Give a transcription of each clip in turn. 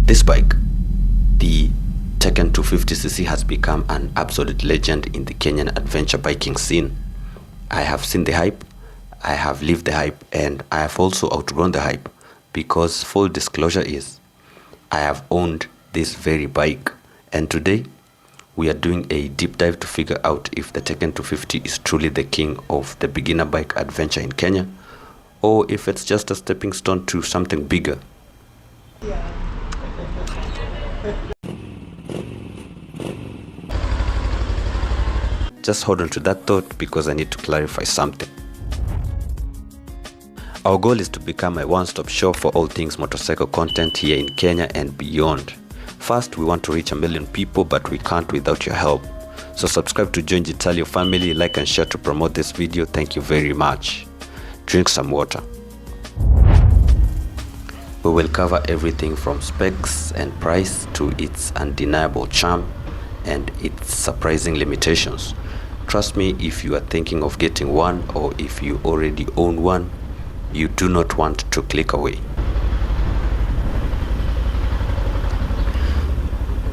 This bike, the Tekken 250cc, has become an absolute legend in the Kenyan adventure biking scene. I have seen the hype, I have lived the hype, and I have also outgrown the hype, because full disclosure is, I have owned this very bike, and today we are doing a deep dive to figure out if the Tekken 250 is truly the king of the beginner bike adventure in Kenya, or if it's just a stepping stone to something bigger. Just hold on to that thought, because I need to clarify something. Our goal is to become a one-stop shop for all things motorcycle content here in Kenya and beyond. First, we want to reach 1 million people, but we can't without your help. So subscribe to join GTalio family, like and share to promote this video. Thank you very much. Drink some water. We will cover everything from specs and price to its undeniable charm and its surprising limitations. Trust me, if you are thinking of getting one, or if you already own one, you do not want to click away.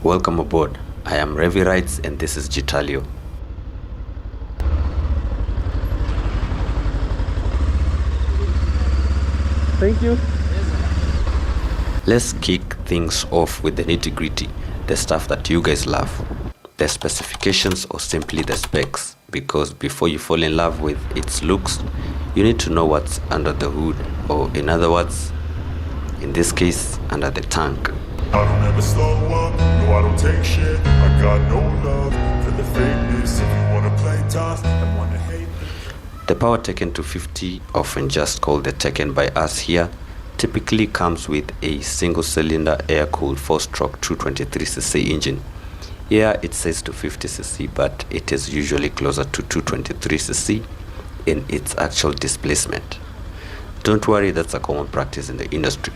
Welcome aboard. I am Revi Rides and this is GTalio. Thank you. Let's kick things off with the nitty-gritty, the stuff that you guys love. The specifications, or simply the specs, because before you fall in love with its looks, you need to know what's under the hood, or in other words, in this case, under the tank. I don't ever slow up, no I don't take shit. I got no love for the fakeness. If you wanna play tough and wanna hate me. The Power Tekken 250, often just called the Tekken by us here, typically comes with a single-cylinder air-cooled 4-stroke 223cc engine. Here it says 250cc, but it is usually closer to 223cc in its actual displacement. Don't worry, that's a common practice in the industry.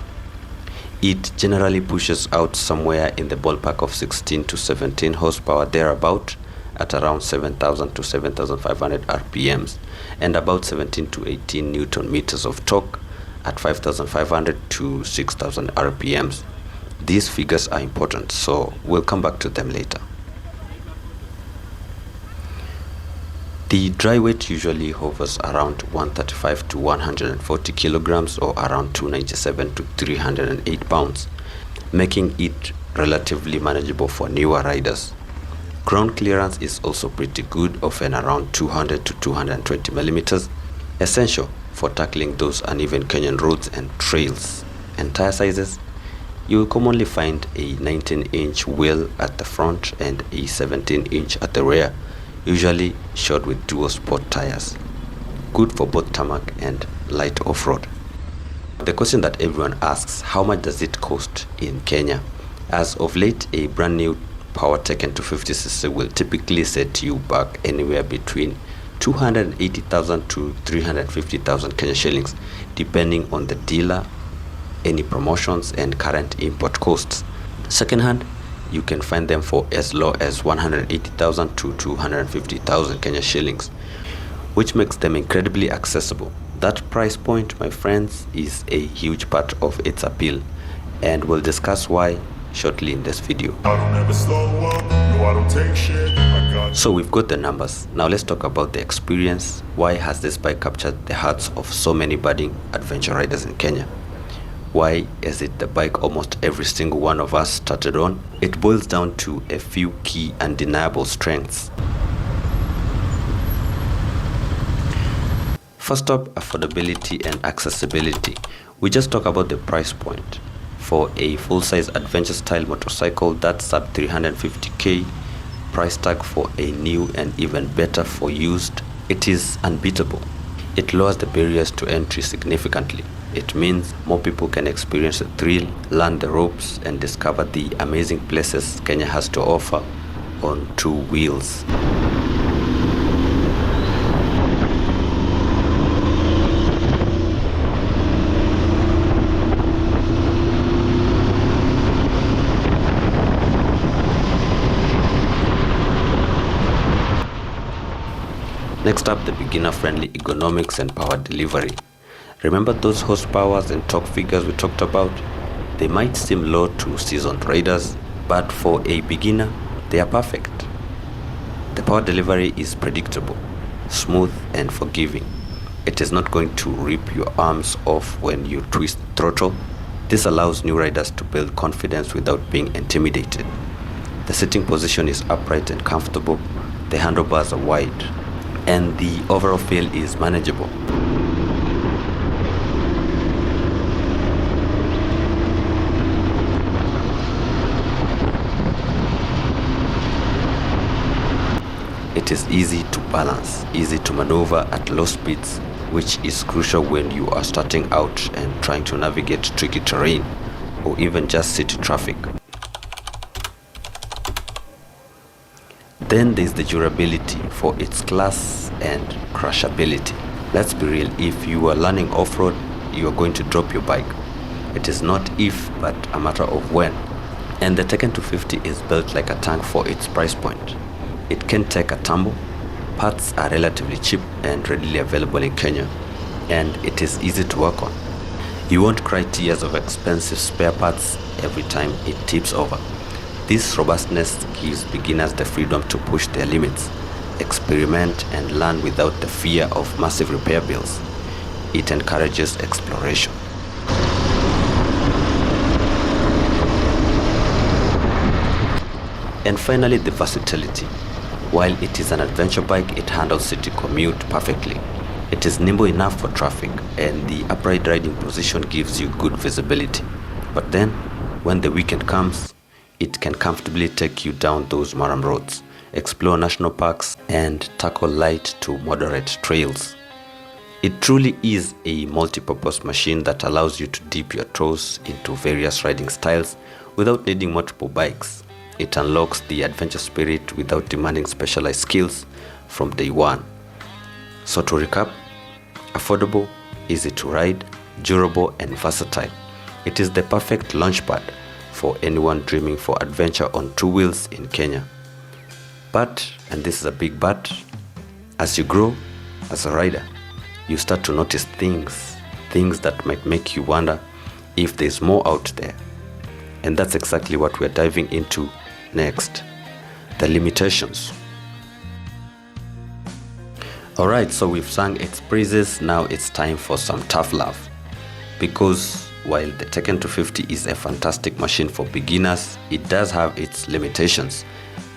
It generally pushes out somewhere in the ballpark of 16 to 17 horsepower thereabout, at around 7,000 to 7,500 RPMs, and about 17 to 18 Newton meters of torque at 5,500 to 6,000 RPMs. These figures are important, so we'll come back to them later. The dry weight usually hovers around 135 to 140 kilograms, or around 297 to 308 pounds, making it relatively manageable for newer riders. Ground clearance is also pretty good, often around 200 to 220 millimeters, essential for tackling those uneven Kenyan roads and trails. And tire sizes, you will commonly find a 19-inch wheel at the front and a 17-inch at the rear, usually shod with dual sport tires, good for both tarmac and light off-road. The question that everyone asks, how much does it cost in Kenya? As of late, a brand new Power Tekken 250cc will typically set you back anywhere between 280,000 to 350,000 Kenya shillings, depending on the dealer, any promotions, and current import costs. Secondhand, you can find them for as low as 180,000 to 250,000 Kenya shillings, which makes them incredibly accessible. That price point, my friends, is a huge part of its appeal, and we'll discuss why shortly in this video. I don't ever slow up, no I don't take shit. So we've got the numbers. Now let's talk about the experience. Why has this bike captured the hearts of so many budding adventure riders in Kenya? Why is it the bike almost every single one of us started on? It boils down to a few key undeniable strengths. First up, affordability and accessibility. We just talk about the price point. For a full-size adventure-style motorcycle that's sub 350k, price tag for a new and even better for used, it is unbeatable. It lowers the barriers to entry significantly. It means more people can experience the thrill, learn the ropes, and discover the amazing places Kenya has to offer on two wheels. Next up, the beginner-friendly ergonomics and power delivery. Remember those horsepowers and torque figures we talked about? They might seem low to seasoned riders, but for a beginner, they are perfect. The power delivery is predictable, smooth and forgiving. It is not going to rip your arms off when you twist throttle. This allows new riders to build confidence without being intimidated. The sitting position is upright and comfortable, the handlebars are wide, and the overall feel is manageable. It is easy to balance, easy to maneuver at low speeds, which is crucial when you are starting out and trying to navigate tricky terrain or even just city traffic. Then there's the durability for its class and crushability. Let's be real, if you are learning off-road, you are going to drop your bike. It is not if, but a matter of when. And the Tekken 250 is built like a tank for its price point. It can take a tumble, parts are relatively cheap and readily available in Kenya, and it is easy to work on. You won't cry tears of expensive spare parts every time it tips over. This robustness gives beginners the freedom to push their limits, experiment and learn without the fear of massive repair bills. It encourages exploration. And finally, the versatility. While it is an adventure bike, it handles city commute perfectly. It is nimble enough for traffic, and the upright riding position gives you good visibility. But then, when the weekend comes, it can comfortably take you down those Maram roads, explore national parks, and tackle light to moderate trails. It truly is a multi-purpose machine that allows you to dip your toes into various riding styles without needing multiple bikes. It unlocks the adventure spirit without demanding specialized skills from day one. So to recap, affordable, easy to ride, durable and versatile. It is the perfect launchpad for anyone dreaming for adventure on two wheels in Kenya. But, and this is a big but, as you grow as a rider, you start to notice things that might make you wonder if there's more out there. And that's exactly what we're diving into next, the limitations. Alright, so we've sung its praises, now it's time for some tough love. Because while the Tekken 250 is a fantastic machine for beginners, it does have its limitations.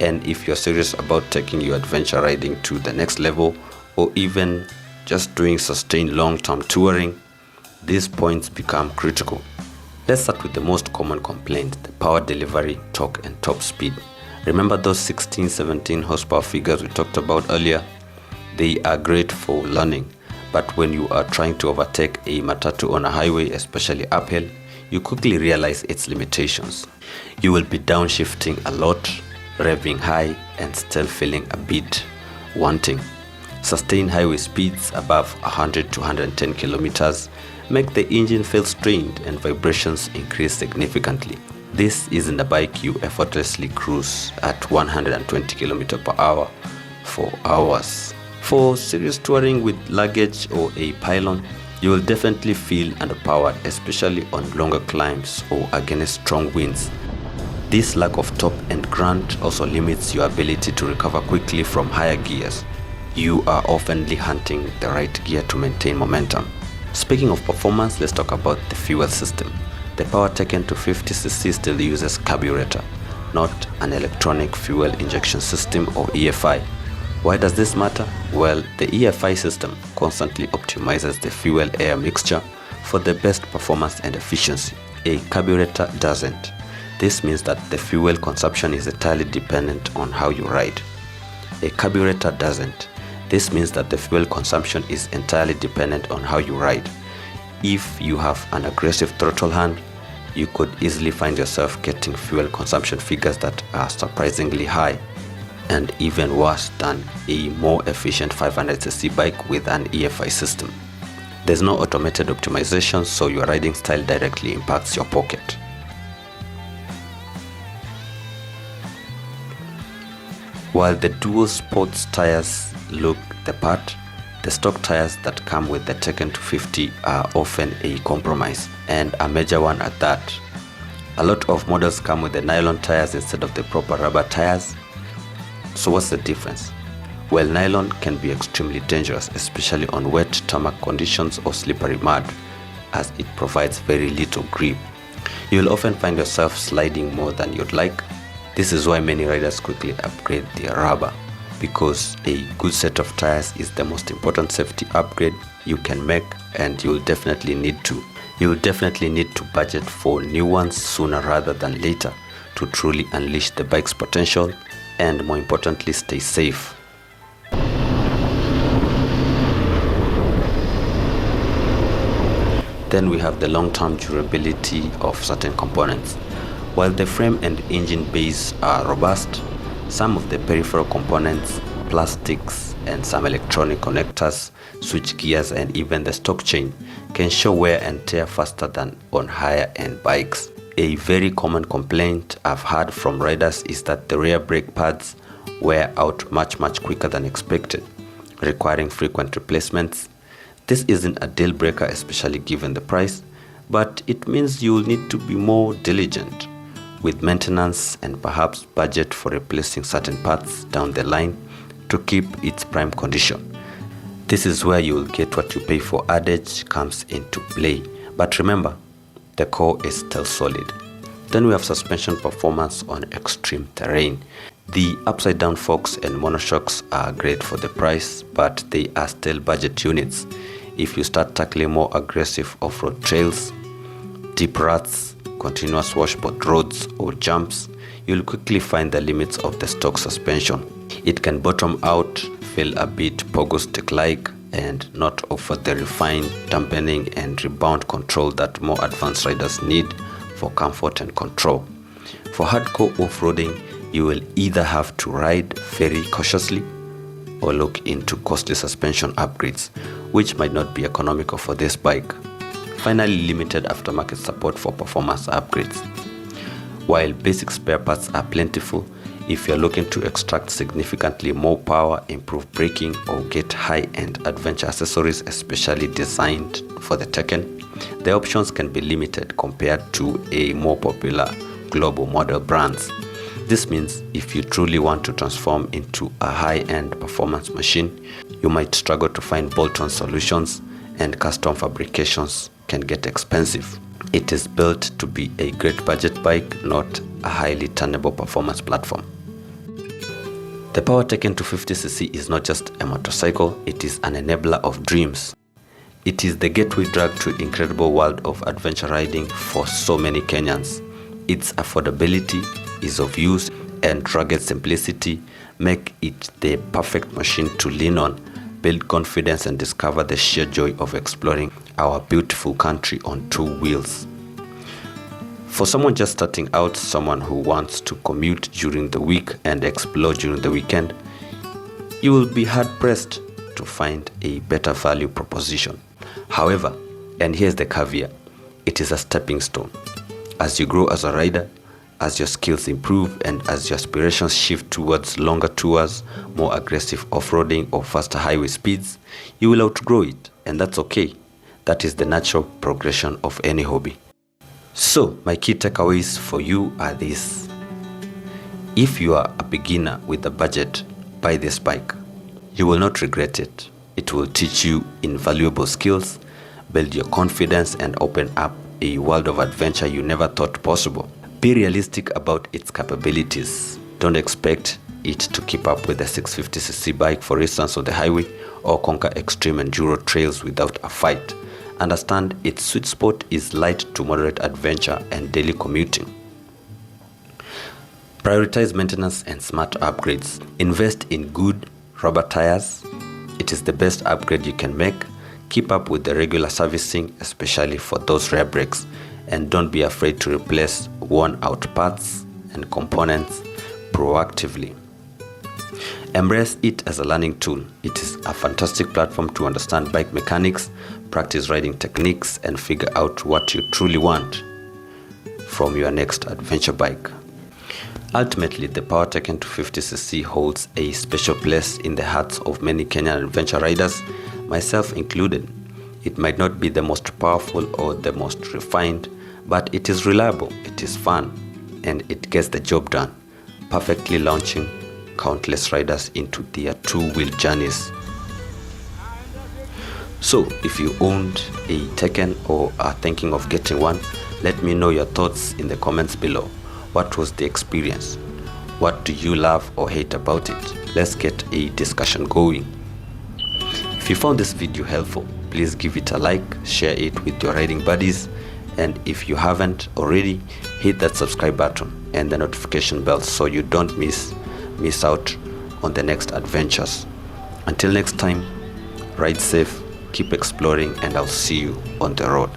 And if you're serious about taking your adventure riding to the next level, or even just doing sustained long-term touring, these points become critical. Let's start with the most common complaint, the power delivery, torque and top speed. Remember those 16-17 horsepower figures we talked about earlier? They are great for learning, but when you are trying to overtake a matatu on a highway, especially uphill, you quickly realize its limitations. You will be downshifting a lot, revving high, and still feeling a bit wanting. Sustained highway speeds above 100 to 110 kilometers make the engine feel strained and vibrations increase significantly. This isn't a bike you effortlessly cruise at 120 km per hour for hours. For serious touring with luggage or a pylon, you will definitely feel underpowered, especially on longer climbs or against strong winds. This lack of top and grunt also limits your ability to recover quickly from higher gears. You are oftenly hunting the right gear to maintain momentum. Speaking of performance, let's talk about the fuel system. The Power Tekken 250cc still uses carburetor, not an electronic fuel injection system or EFI. Why does this matter? Well, the EFI system constantly optimizes the fuel-air mixture for the best performance and efficiency. A carburetor doesn't. This means that the fuel consumption is entirely dependent on how you ride. A carburetor doesn't. This means that the fuel consumption is entirely dependent on how you ride. If you have an aggressive throttle hand, you could easily find yourself getting fuel consumption figures that are surprisingly high, and even worse than a more efficient 500cc bike with an EFI system. There's no automated optimization, so your riding style directly impacts your pocket. While the dual sports tires look the part, the stock tires that come with the Tekken 250 are often a compromise, and a major one at that. A lot of models come with the nylon tires instead of the proper rubber tires. So what's the difference? Well, nylon can be extremely dangerous, especially on wet tarmac conditions or slippery mud, as it provides very little grip. You'll often find yourself sliding more than you'd like. This is why many riders quickly upgrade their rubber, because a good set of tires is the most important safety upgrade you can make, and you'll definitely need to budget for new ones sooner rather than later to truly unleash the bike's potential and, more importantly, stay safe. Then we have the long-term durability of certain components. While the frame and engine base are robust, some of the peripheral components, plastics, and some electronic connectors, switch gears, and even the stock chain can show wear and tear faster than on higher-end bikes. A very common complaint I've heard from riders is that the rear brake pads wear out much quicker than expected, requiring frequent replacements. This isn't a deal breaker, especially given the price, but it means you'll need to be more diligent with maintenance and perhaps budget for replacing certain parts down the line to keep its prime condition. This is where you'll get what you pay for adage comes into play. But remember, the core is still solid. Then we have suspension performance on extreme terrain. The upside down forks and monoshocks are great for the price, but they are still budget units. If you start tackling more aggressive off-road trails, deep ruts, continuous washboard roads, or jumps, you'll quickly find the limits of the stock suspension. It can bottom out, feel a bit pogo stick-like, and not offer the refined dampening and rebound control that more advanced riders need for comfort and control. For hardcore off-roading, you will either have to ride very cautiously or look into costly suspension upgrades, which might not be economical for this bike. Finally, limited aftermarket support for performance upgrades. While basic spare parts are plentiful, if you're looking to extract significantly more power, improve braking, or get high-end adventure accessories especially designed for the Tekken, the options can be limited compared to a more popular global model brands. This means if you truly want to transform into a high-end performance machine, you might struggle to find bolt-on solutions, and custom fabrications can get expensive. It is built to be a great budget bike, not a highly turnable performance platform. The Power Tekken 250cc is not just a motorcycle, it is an enabler of dreams. It is the gateway drug to the incredible world of adventure riding for so many Kenyans. Its affordability, ease of use, and rugged simplicity make it the perfect machine to lean on, build confidence, and discover the sheer joy of exploring our beautiful country on two wheels. For someone just starting out, someone who wants to commute during the week and explore during the weekend, you will be hard-pressed to find a better value proposition. However, and here's the caveat, it is a stepping stone. As you grow as a rider, as your skills improve, and as your aspirations shift towards longer tours, more aggressive off-roading, or faster highway speeds, you will outgrow it, and that's okay. That is the natural progression of any hobby. So, my key takeaways for you are these. If you are a beginner with a budget, buy this bike. You will not regret it. It will teach you invaluable skills, build your confidence, and open up a world of adventure you never thought possible. Be realistic about its capabilities. Don't expect it to keep up with a 650cc bike, for instance, on the highway, or conquer extreme enduro trails without a fight. Understand its sweet spot is light to moderate adventure and daily commuting. Prioritize maintenance and smart upgrades. Invest in good rubber tires. It is the best upgrade you can make. Keep up with the regular servicing, especially for those rear brakes, and don't be afraid to replace worn-out parts and components proactively. Embrace it as a learning tool. It is a fantastic platform to understand bike mechanics, practice riding techniques, and figure out what you truly want from your next adventure bike. Ultimately, the Power Tekken 250cc holds a special place in the hearts of many Kenyan adventure riders, myself included. It might not be the most powerful or the most refined, But it is reliable, it is fun, and it gets the job done, perfectly launching countless riders into their two-wheel journeys. So, if you owned a Tekken or are thinking of getting one, let me know your thoughts in the comments below. What was the experience? What do you love or hate about it? Let's get a discussion going. If you found this video helpful, please give it a like, share it with your riding buddies, and if you haven't already, hit that subscribe button and the notification bell so you don't miss out on the next adventures. Until next time, ride safe, keep exploring, and I'll see you on the road.